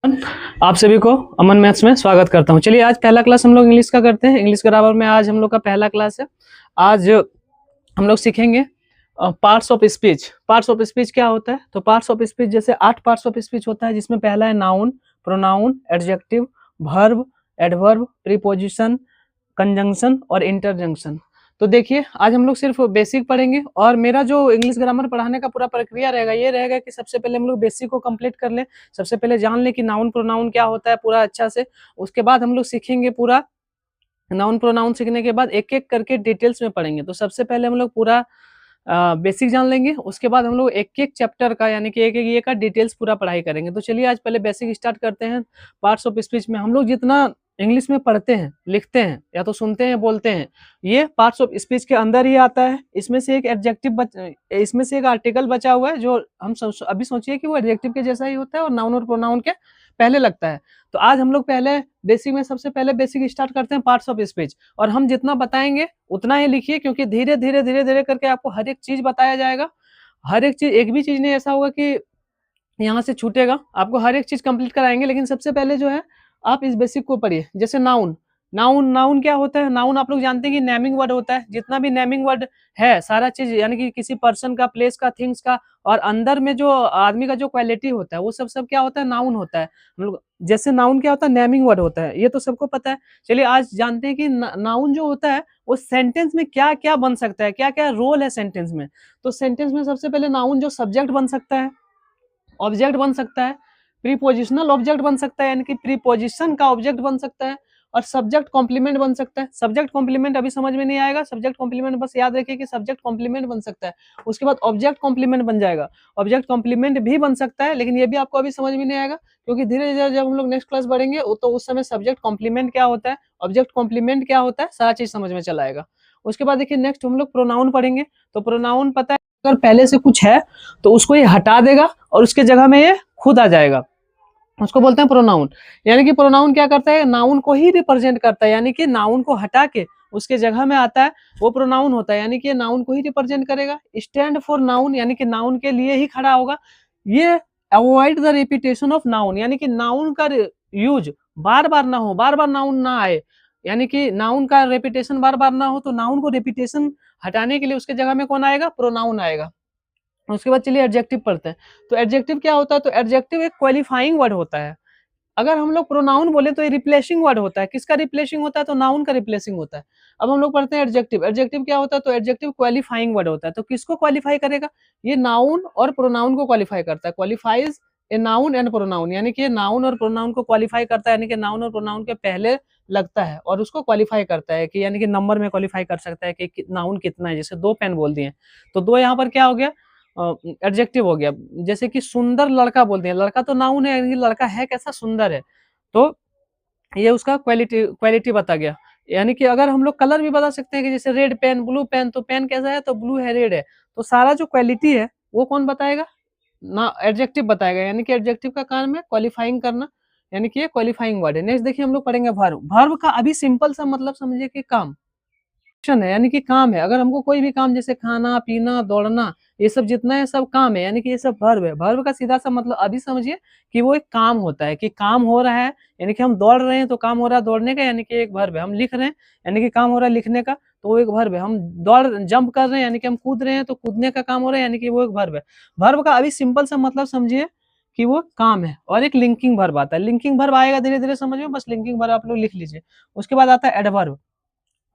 आप सभी को अमन मैथ्स में स्वागत करता हूं। चलिए आज पहला क्लास हम लोग इंग्लिश का करते हैं। इंग्लिश ग्रामर में आज हम लोग का पहला क्लास है। आज हम लोग सीखेंगे parts of speech. Parts of speech क्या होता है? तो पार्ट्स ऑफ स्पीच जैसे 8 पार्ट्स ऑफ स्पीच होता है, जिसमें पहला है noun, pronoun, adjective, verb, adverb, preposition, conjunction और इंटरजंक्शन। तो देखिए आज हम लोग सिर्फ बेसिक पढ़ेंगे और मेरा जो इंग्लिश ग्रामर पढ़ाने का पूरा प्रक्रिया रहेगा ये रहेगा कि सबसे पहले हम लोग बेसिक को कंप्लीट कर लें, सबसे पहले जान लें कि नाउन प्रोनाउन क्या होता है पूरा अच्छा से। उसके बाद हम लोग सीखेंगे पूरा नाउन प्रोनाउन। सीखने के बाद एक एक करके डिटेल्स में पढ़ेंगे। तो सबसे पहले हम लोग पूरा बेसिक जान लेंगे, उसके बाद हम लोग एक एक चैप्टर का यानी कि एक एक ये का डिटेल्स पूरा पढ़ाई करेंगे। तो चलिए आज पहले बेसिक स्टार्ट करते हैं। पार्ट्स ऑफ स्पीच में हम लोग जितना इंग्लिश में पढ़ते हैं, लिखते हैं या तो सुनते हैं, बोलते हैं, ये पार्ट्स ऑफ स्पीच के अंदर ही आता है। इसमें से एक एडजेक्टिव इसमें से एक आर्टिकल बचा हुआ है जो हम अभी सोचिए कि वो एडजेक्टिव के जैसा ही होता है और नाउन और प्रोनाउन के पहले लगता है। तो आज हम लोग पहले बेसिक में सबसे पहले बेसिक स्टार्ट करते हैं पार्ट्स ऑफ स्पीच, और हम जितना बताएंगे उतना ही लिखिए, क्योंकि धीरे धीरे धीरे धीरे करके आपको हर एक चीज बताया जाएगा। हर एक चीज, एक भी चीज नहीं ऐसा होगा कि यहाँ से छूटेगा, आपको हर एक चीज कंप्लीट कराएंगे। लेकिन सबसे पहले जो है आप इस बेसिक को पढ़िए। जैसे नाउन, नाउन नाउन क्या होता है? नाउन आप लोग जानते हैं कि नेमिंग वर्ड होता है। जितना भी नेमिंग वर्ड है सारा चीज यानी कि किसी पर्सन का, प्लेस का, थिंग्स का, और अंदर में जो आदमी का जो क्वालिटी होता है वो सब क्या होता है? नाउन होता है। हम लोग जैसे नाउन क्या होता है? नेमिंग वर्ड होता है, ये तो सबको पता है। चलिए आज जानते हैं कि नाउन जो होता है वो सेंटेंस में क्या क्या बन सकता है, क्या क्या रोल है सेंटेंस में। तो सेंटेंस में सबसे पहले नाउन जो सब्जेक्ट बन सकता है, ऑब्जेक्ट बन सकता है, प्रीपोजिशनल ऑब्जेक्ट बन सकता है यानी कि प्रीपोजिशन का ऑब्जेक्ट बन सकता है, और सब्जेक्ट कॉम्प्लीमेंट बन सकता है। सब्जेक्ट कॉम्प्लीमेंट अभी समझ में नहीं आएगा, सब्जेक्ट कॉम्प्लीमेंट बस याद रखिए कि सब्जेक्ट कॉम्प्लीमेंट बन सकता है। उसके बाद ऑब्जेक्ट कॉम्प्लीमेंट बन जाएगा। ऑब्जेक्ट कॉम्प्लीमेंट भी बन सकता है, लेकिन ये भी आपको अभी समझ में नहीं आएगा, क्योंकि धीरे धीरे जब हम लोग नेक्स्ट क्लास बढ़ेंगे तो उस समय सब्जेक्ट कॉम्प्लीमेंट क्या होता है, ऑब्जेक्ट कॉम्प्लीमेंट क्या होता है, सारा चीज समझ में चला आएगा। उसके बाद देखिए नेक्स्ट हम लोग प्रोनाउन पढ़ेंगे। तो प्रोनाउन पता है, अगर पहले से कुछ है तो उसको ये हटा देगा और उसके जगह में ये खुद आ जाएगा, उसको बोलते हैं प्रोनाउन। यानी कि प्रोनाउन क्या करता है? नाउन को ही रिप्रेजेंट करता है, यानी कि नाउन को हटा के उसके जगह में आता है, वो प्रोनाउन होता है। यानी कि नाउन को ही रिप्रेजेंट करेगा। स्टैंड फॉर नाउन, यानी कि नाउन के लिए ही खड़ा होगा। ये avoid the repetition of noun, यानी कि नाउन का यूज बार बार ना हो, बार बार नाउन ना आए, यानी कि नाउन का रेपिटेशन बार बार ना हो। तो नाउन को रेपिटेशन हटाने के लिए उसके जगह में कौन आएगा? प्रोनाउन आएगा। उसके बाद चलिए एडजेक्टिव पढ़ते हैं। तो एडजेक्टिव क्या होता है? तो एडजेक्टिव एक क्वालिफाइंग वर्ड होता है। अगर हम लोग प्रोनाउन बोले तो ये रिप्लेसिंग वर्ड होता है। किसका रिप्लेसिंग होता है? तो नाउन का रिप्लेसिंग होता है। अब हम लोग पढ़ते हैं एडजेक्टिव। एडजेक्टिव क्या होता है? तो एडजेक्टिव क्वालिफाइंग वर्ड होता है। तो किसको क्वालिफाई करेगा? ये नाउन और प्रोनाउन को क्वालिफाई करता है। Qualifies a noun and pronoun, यानी कि नाउन और प्रोनाउन को क्वालिफाई करता है, यानी कि नाउन और प्रोनाउन के पहले लगता है और उसको क्वालिफाई करता है कि यानी कि नंबर में क्वालिफाई कर सकता है कि नाउन कितना है। जैसे 2 पेन बोल दिए तो 2 यहाँ पर क्या हो गया? एडजेक्टिव हो गया। जैसे कि सुंदर लड़का बोलते हैं, लड़का तो नाउन है, यानी लड़का है कैसा? सुंदर है। तो ये उसका क्वालिटी क्वालिटी बता गया। यानी कि अगर हम लोग कलर भी बता सकते हैं कि जैसे रेड पेन, ब्लू पेन, तो पेन कैसा है? तो ब्लू है, रेड है। तो सारा जो क्वालिटी है वो कौन बताएगा? ना एडजेक्टिव बताएगा। यानी कि एडजेक्टिव का काम है क्वालिफाइंग करना, यानी कि ये क्वालिफाइंग वर्ड है। नेक्स्ट देखिए हम लोग पढ़ेंगे वर्ब। वर्ब का अभी सिंपल सा मतलब समझिए कि काम है, यानी कि काम है। अगर हमको कोई भी काम जैसे खाना पीना दौड़ना ये सब जितना है सब काम है, यानी कि ये सब वर्ब है। वर्ब का सीधा सा मतलब अभी समझिए कि वो एक काम होता है, कि काम हो रहा है, यानी कि हम दौड़ रहे हैं तो काम हो रहा है दौड़ने का, यानी कि एक वर्ब है। हम लिख रहे हैं यानी कि काम हो रहा है लिखने का, तो वो एक वर्ब है। हम दौड़ जंप कर रहे हैं यानी कि हम कूद रहे हैं तो कूदने का काम हो रहा है, यानी कि वो एक वर्ब है। वर्ब का अभी सिंपल सा मतलब समझिए कि वो काम है। और एक लिंकिंग वर्ब आता है। लिंकिंग वर्ब आएगा धीरे धीरे समझ में, बस लिंकिंग वर्ब आप लोग लिख लीजिए। उसके बाद आता है एडवर्ब।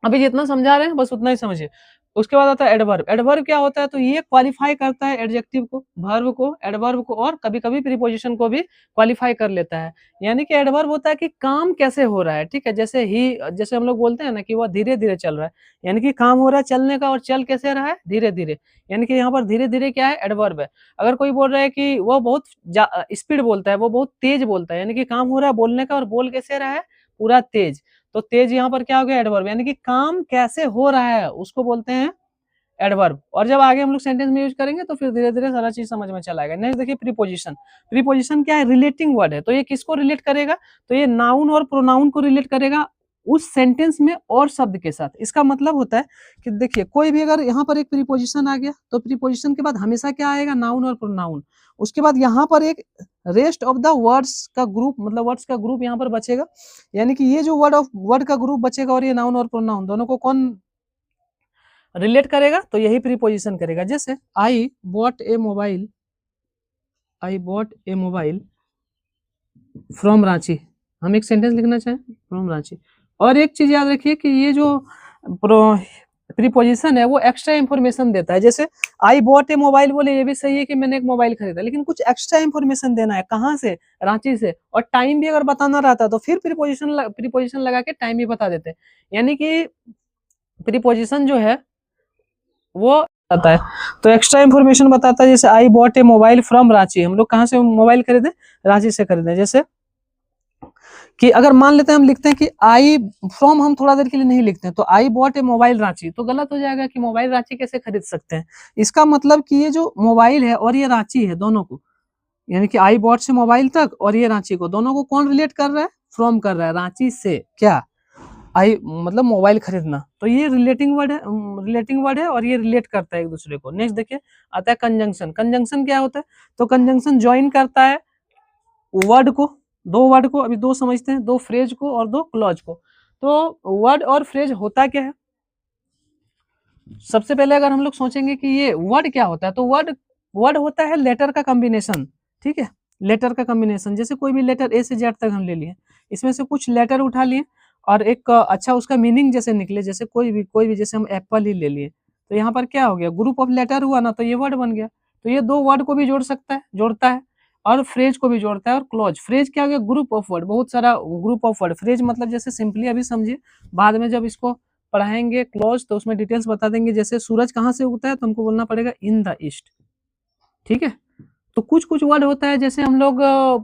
अभी जितना समझा रहे हैं बस उतना ही समझिए। उसके बाद आता है एडवर्ब। एडवर्ब क्या होता है? तो ये क्वालिफाई करता है एडजेक्टिव को, वर्ब को, एडवर्ब को, और कभी कभी प्रीपोजिशन को भी क्वालिफाई कर लेता है। यानी कि एडवर्ब होता है कि काम कैसे हो रहा है, ठीक है। जैसे हम लोग बोलते हैं ना कि वह धीरे धीरे चल रहा है, यानी कि काम हो रहा है चलने का, और चल कैसे रहा है? धीरे धीरे। यानी कि यहाँ पर धीरे धीरे क्या है? एडवर्ब है। अगर कोई बोल रहा है कि वह बहुत स्पीड बोलता है, वो बहुत तेज बोलता है, यानी कि काम हो रहा है बोलने का और बोल कैसे रहा है? पूरा तेज। तो तेज यहाँ पर क्या हो गया? एडवर्ब। यानी कि काम कैसे हो रहा है उसको बोलते हैं एडवर्ब। और जब आगे हम लोग सेंटेंस में यूज करेंगे तो फिर धीरे धीरे सारा चीज समझ में चला आएगा। नेक्स्ट देखिए प्रीपोजिशन। प्रीपोजिशन क्या है? रिलेटिंग वर्ड है। तो ये किसको रिलेट करेगा? तो ये नाउन और प्रोनाउन को रिलेट करेगा उस सेंटेंस में और शब्द के साथ। इसका मतलब होता है कि देखिए कोई भी अगर यहाँ पर एक प्रीपोजिशन आ गया तो प्रीपोजिशन के बाद हमेशा क्या आएगा? नाउन और प्रोनाउन। उसके बाद यहाँ पर एक रेस्ट ऑफ द वर्ड्स का ग्रुप, मतलब वर्ड्स का ग्रुप यहाँ पर बचेगा, यानी कि ये जो वर्ड का ग्रुप बचेगा और ये नाउन और प्रोनाउन दोनों को कौन रिलेट करेगा, तो यही प्रीपोजिशन करेगा। जैसे I bought A mobile, I bought A mobile from Ranchi, हम एक सेंटेंस लिखना चाहें फ्रॉम रांची। और एक चीज याद रखिए कि ये जो प्रीपोजिशन है वो एक्स्ट्रा इंफॉर्मेशन देता है। जैसे आई बॉट ए मोबाइल बोले, ये भी सही है कि मैंने एक मोबाइल खरीदा, लेकिन कुछ एक्स्ट्रा इंफॉर्मेशन देना है, कहाँ से, रांची से, और टाइम भी अगर बताना रहता है तो फिर प्रीपोजिशन लगा के टाइम भी बता देते हैं। यानी कि प्रीपोजिशन जो है वो बताता है, तो एक्स्ट्रा इंफॉर्मेशन बताता है। जैसे I bought A mobile from Ranchi, हम लोग कहाँ से मोबाइल खरीदे, रांची से खरीदे। जैसे कि अगर मान लेते हैं हम लिखते हैं कि आई फ्रॉम, हम थोड़ा देर के लिए नहीं लिखते हैं, तो I bought A mobile Ranchi, तो गलत हो जाएगा कि मोबाइल रांची कैसे खरीद सकते हैं। इसका मतलब कि ये जो मोबाइल है और ये रांची है, दोनों को, यानी कि आई बॉट से मोबाइल तक और ये रांची को, दोनों को कौन रिलेट कर रहा है, फ्रॉम कर रहा है, रांची से क्या, आई मतलब मोबाइल खरीदना, तो ये रिलेटिंग वर्ड है और ये रिलेट करता है एक दूसरे को। नेक्स्ट देखिए आता है कंजंक्शन। कंजंक्शन क्या होता है, तो कंजंक्शन ज्वाइन करता है वर्ड को, दो वर्ड को, अभी दो समझते हैं, दो फ्रेज को और दो क्लॉज को। तो वर्ड और फ्रेज होता क्या है, सबसे पहले अगर हम लोग सोचेंगे कि ये वर्ड क्या होता है, तो वर्ड होता है लेटर का कॉम्बिनेशन, ठीक है, लेटर का कॉम्बिनेशन। जैसे कोई भी लेटर ए से जेड तक हम ले लिए, इसमें से कुछ लेटर उठा लिए और एक अच्छा उसका मीनिंग जैसे निकले, जैसे कोई भी जैसे हम एप्पल ही ले लिए, तो यहाँ पर क्या हो गया, ग्रुप ऑफ लेटर हुआ ना, तो ये वर्ड बन गया। तो ये दो वर्ड को भी जोड़ता है और फ्रेज को भी जोड़ता है। और क्लॉज, फ्रेज क्या हो गया, ग्रुप ऑफ वर्ड, बहुत सारा ग्रुप ऑफ वर्ड। फ्रेज मतलब जैसे सिंपली अभी समझिए, बाद में जब इसको पढ़ाएंगे क्लॉज तो उसमें डिटेल्स बता देंगे। जैसे सूरज कहाँ से उगता है, तो हमको बोलना पड़ेगा इन द ईस्ट, ठीक है। तो कुछ कुछ वर्ड होता है जैसे हम लोग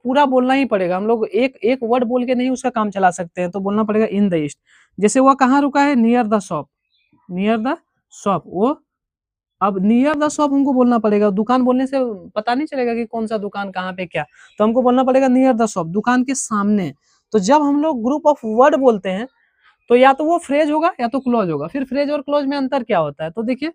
पूरा बोलना ही पड़ेगा, हम लोग एक एक वर्ड बोल के नहीं उसका काम चला सकते हैं, तो बोलना पड़ेगा इन द ईस्ट। जैसे वह कहाँ रुका है, near the shop, near the shop, वो अब नियर द शॉप हमको बोलना पड़ेगा, दुकान बोलने से पता नहीं चलेगा कि कौन सा दुकान कहाँ पे क्या, तो हमको बोलना पड़ेगा नियर द शॉप, दुकान के सामने। तो जब हम लोग ग्रुप ऑफ वर्ड बोलते हैं तो या तो वो फ्रेज होगा या तो क्लॉज होगा। फिर फ्रेज और क्लॉज में अंतर क्या होता है, तो देखिए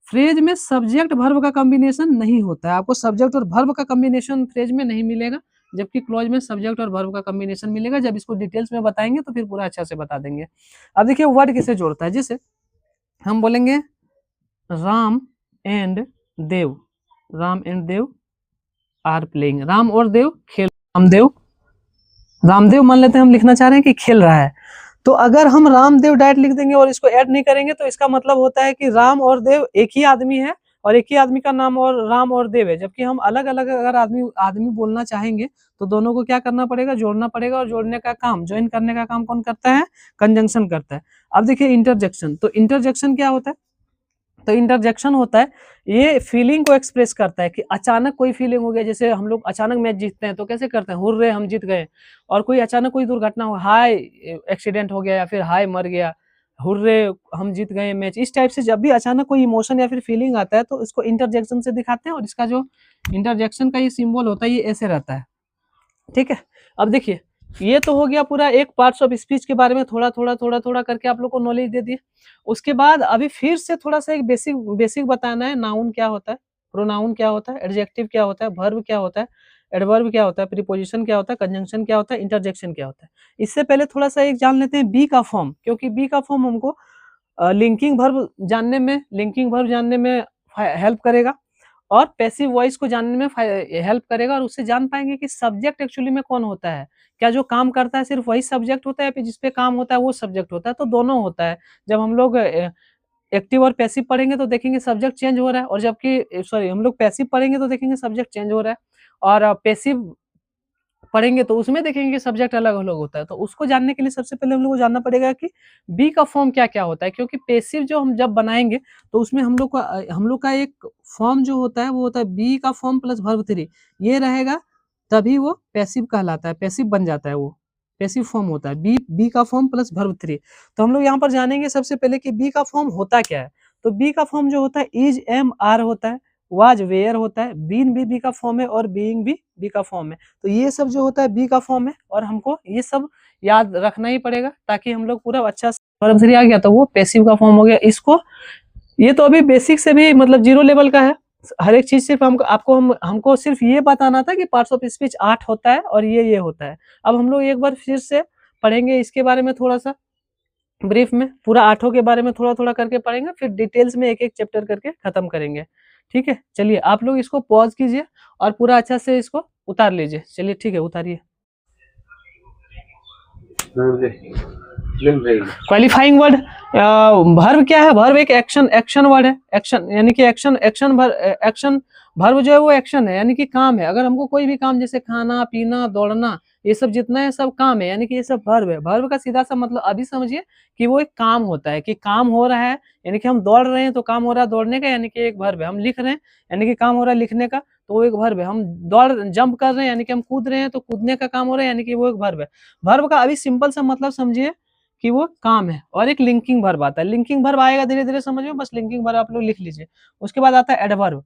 फ्रेज में सब्जेक्ट वर्ब का कॉम्बिनेशन नहीं होता है, आपको सब्जेक्ट और वर्ब का कॉम्बिनेशन फ्रेज में नहीं मिलेगा, जबकि क्लॉज में सब्जेक्ट और वर्ब का कॉम्बिनेशन मिलेगा। जब इसको डिटेल्स में बताएंगे तो फिर पूरा अच्छा से बता देंगे। अब देखिए वर्ड किसे जोड़ता है, जैसे हम बोलेंगे Ram and Dev, Ram and Dev are playing, Ram और देव खेल, रामदेव मान लेते हैं हम लिखना चाह रहे हैं कि खेल रहा है, तो अगर हम रामदेव डायरेक्ट लिख देंगे और इसको ऐड नहीं करेंगे तो इसका मतलब होता है कि राम और देव एक ही आदमी है और एक ही आदमी का नाम और राम और देव है। जबकि हम अलग अलग अगर आदमी बोलना चाहेंगे तो दोनों को क्या करना पड़ेगा, जोड़ना पड़ेगा, और जोड़ने का काम, ज्वाइन करने का काम कौन करता है, कंजंक्शन करता है। अब देखिए इंटरजेक्शन, तो इंटरजेक्शन क्या होता है, तो इंटरजेक्शन होता है ये फीलिंग को एक्सप्रेस करता है कि अचानक कोई फीलिंग हो गया, जैसे हम लोग अचानक मैच जीतते हैं तो कैसे करते हैं, हुर्रे हम जीत गए। और कोई अचानक कोई दुर्घटना हो, हाय एक्सीडेंट हो गया या फिर हाय मर गया, हुर्रे हम जीत गए मैच, इस टाइप से जब भी अचानक कोई इमोशन या फिर फीलिंग आता है तो इसको इंटरजेक्शन से दिखाते हैं। और इसका जो इंटरजेक्शन का ये सिंबल होता है ये ऐसे रहता है, ठीक है। अब देखिए ये तो हो गया पूरा एक पार्ट्स ऑफ स्पीच के बारे में, थोड़ा करके आप लोग को नॉलेज दे दिए। उसके बाद अभी फिर से थोड़ा सा एक बेसिक बताना है, नाउन क्या होता है, प्रोनाउन क्या होता है, एडजेक्टिव क्या होता है, वर्ब क्या होता है, एडवर्ब क्या होता है, प्रीपोजिशन क्या होता है, कंजंक्शन क्या होता है, इंटरजेक्शन क्या होता है। इससे पहले थोड़ा सा एक जान लेते हैं बी का फॉर्म, क्योंकि बी का फॉर्म हमको लिंकिंग वर्ब जानने में हेल्प करेगा और पैसिव वॉइस को जानने में हेल्प करेगा। और उससे जान पाएंगे कि सब्जेक्ट एक्चुअली में कौन होता है, क्या जो काम करता है सिर्फ वही सब्जेक्ट होता है, फिर जिसपे काम होता है वो सब्जेक्ट होता है, तो दोनों होता है। जब हम लोग एक्टिव और पैसिव पढ़ेंगे तो देखेंगे सब्जेक्ट चेंज हो रहा है, और जबकि सॉरी हम लोग पैसिव पढ़ेंगे तो देखेंगे सब्जेक्ट चेंज हो रहा है, और पैसिव पढ़ेंगे तो उसमें देखेंगे कि सब्जेक्ट अलग अलग होता है। तो उसको जानने के लिए सबसे पहले हम लोग को जानना पड़ेगा कि बी का फॉर्म क्या क्या होता है, क्योंकि पैसिव जो हम जब बनाएंगे तो उसमें हम लोग का एक फॉर्म जो होता है वो होता है बी का फॉर्म प्लस वर्ब 3, ये रहेगा तभी वो पैसिव कहलाता है, पैसिव बन जाता है, वो पैसिव फॉर्म होता है बी का फॉर्म प्लस वर्ब 3। तो हम लोग यहाँ पर जानेंगे सबसे पहले कि बी का फॉर्म होता क्या है। तो बी का फॉर्म जो होता है इज एम आर होता है, वाज वेयर होता है, बीन भी बी का फॉर्म है और बीइंग भी बी का फॉर्म है। तो ये सब जो होता है बी का फॉर्म है और हमको ये सब याद रखना ही पड़ेगा ताकि हम लोग पूरा अच्छा वर्ब 3 आ गया तो वो पैसिव का फॉर्म हो गया। इसको ये तो अभी बेसिक से भी मतलब 0 लेवल का है, हर एक चीज सिर्फ हमको सिर्फ ये बताना था कि पार्ट्स ऑफ स्पीच 8 होता है और ये होता है। अब हम लोग एक बार फिर से पढ़ेंगे इसके बारे में थोड़ा सा ब्रीफ में, पूरा 8 के बारे में थोड़ा थोड़ा करके पढ़ेंगे, फिर डिटेल्स में एक एक चैप्टर करके खत्म करेंगे। ठीक है, चलिए आप लोग इसको पॉज कीजिए और पूरा अच्छा से इसको उतार लीजिए। चलिए ठीक है, उतारिए। क्वालिफाइंग वर्ड, वर्ब क्या है? वर्ब एक एक्शन वर्ड है। एक्शन यानी कि एक्शन वर्ब जो है वो एक्शन है, यानी कि काम है। अगर हमको कोई भी काम जैसे खाना पीना दौड़ना ये सब जितना है सब काम है, यानी कि ये सब वर्ब है। वर्ब का सीधा सा मतलब अभी समझिए कि वो एक काम होता है, कि काम हो रहा है, यानी कि हम दौड़ रहे हैं तो काम हो रहा है दौड़ने का, यानी कि एक वर्ब है। हम लिख रहे हैं यानी कि काम हो रहा है लिखने का, तो वो एक वर्ब है। हम जंप कर रहे हैं यानी कि हम कूद रहे हैं तो कूदने का काम हो रहा है, यानी कि वो एक वर्ब है। वर्ब का अभी सिंपल सा मतलब समझिए कि वो काम है। और एक लिंकिंग वर्ब आता है, लिंकिंग वर्ब आएगा धीरे धीरे समझ में, बस लिंकिंग वर्ब आप लोग लिख लीजिए। उसके बाद आता है एडवर्ब,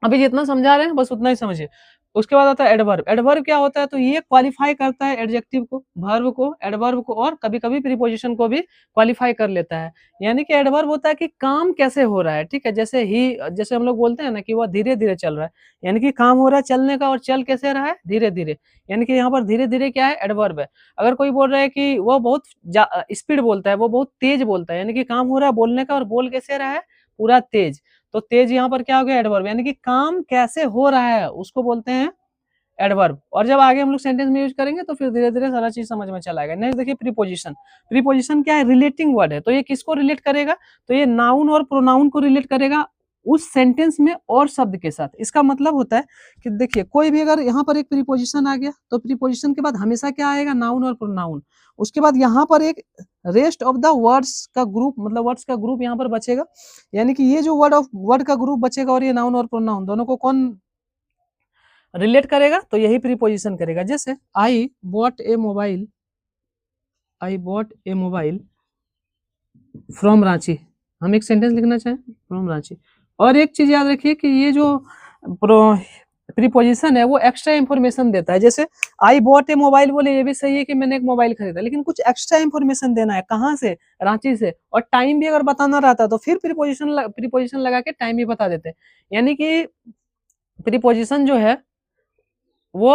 अभी जितना समझा रहे हैं बस उतना ही समझिए। उसके बाद आता है एडवर्ब। एडवर्ब क्या होता है? तो ये क्वालिफाई करता है एडजेक्टिव को, वर्ब को, एडवर्ब को, और कभी कभी प्रीपोजिशन को भी क्वालिफाई कर लेता है। यानी कि एडवर्ब होता है कि काम कैसे हो रहा है। ठीक है, जैसे हम लोग बोलते हैं ना कि वह धीरे धीरे चल रहा है, यानी कि काम हो रहा है चलने का, और चल कैसे रहा है? धीरे धीरे। यानी कि यहाँ पर धीरे धीरे क्या है? एडवर्ब है। अगर कोई बोल रहा है कि वो बहुत स्पीड बोलता है, वो बहुत तेज बोलता है, यानी कि काम हो रहा है बोलने का और बोल कैसे रहा है? पूरा तेज। तो तेज यहाँ पर क्या हो गया? एडवर्ब, यानी कि काम कैसे हो रहा है उसको बोलते हैं एडवर्ब। और जब आगे हम लोग सेंटेंस में यूज करेंगे तो फिर धीरे धीरे सारा चीज समझ में चला आएगा। नेक्स्ट देखिए प्रीपोजिशन। प्रीपोजिशन क्या है? रिलेटिंग वर्ड है। तो ये किसको रिलेट करेगा? तो ये नाउन और प्रोनाउन को रिलेट करेगा उस सेंटेंस में और शब्द के साथ। इसका मतलब होता है कि देखिए कोई भी अगर यहाँ पर एक प्रीपोजिशन आ गया तो प्रीपोजिशन के बाद हमेशा क्या आएगा? नाउन और प्रोनाउन। उसके बाद यहाँ पर एक रेस्ट ऑफ द वर्ड्स का ग्रुप, मतलब वर्ड्स का ग्रुप यहाँ पर बचेगा, यानी कि ये जो वर्ड का ग्रुप बचेगा और ये नाउन और प्रोनाउन दोनों को कौन रिलेट करेगा? तो यही प्रीपोजिशन करेगा। जैसे I bought A mobile, I bought A mobile from Ranchi, हम एक सेंटेंस लिखना चाहें फ्रॉम रांची। और एक चीज याद रखिए कि ये जो प्रीपोजिशन है वो एक्स्ट्रा इंफॉर्मेशन देता है। जैसे आई बॉट ए मोबाइल बोले ये भी सही है कि मैंने एक मोबाइल खरीदा, लेकिन कुछ एक्स्ट्रा इंफॉर्मेशन देना है। कहाँ से? रांची से। और टाइम भी अगर बताना रहता तो फिर प्रीपोजिशन लगा के टाइम भी बता देते। यानी कि प्रीपोजिशन जो है वो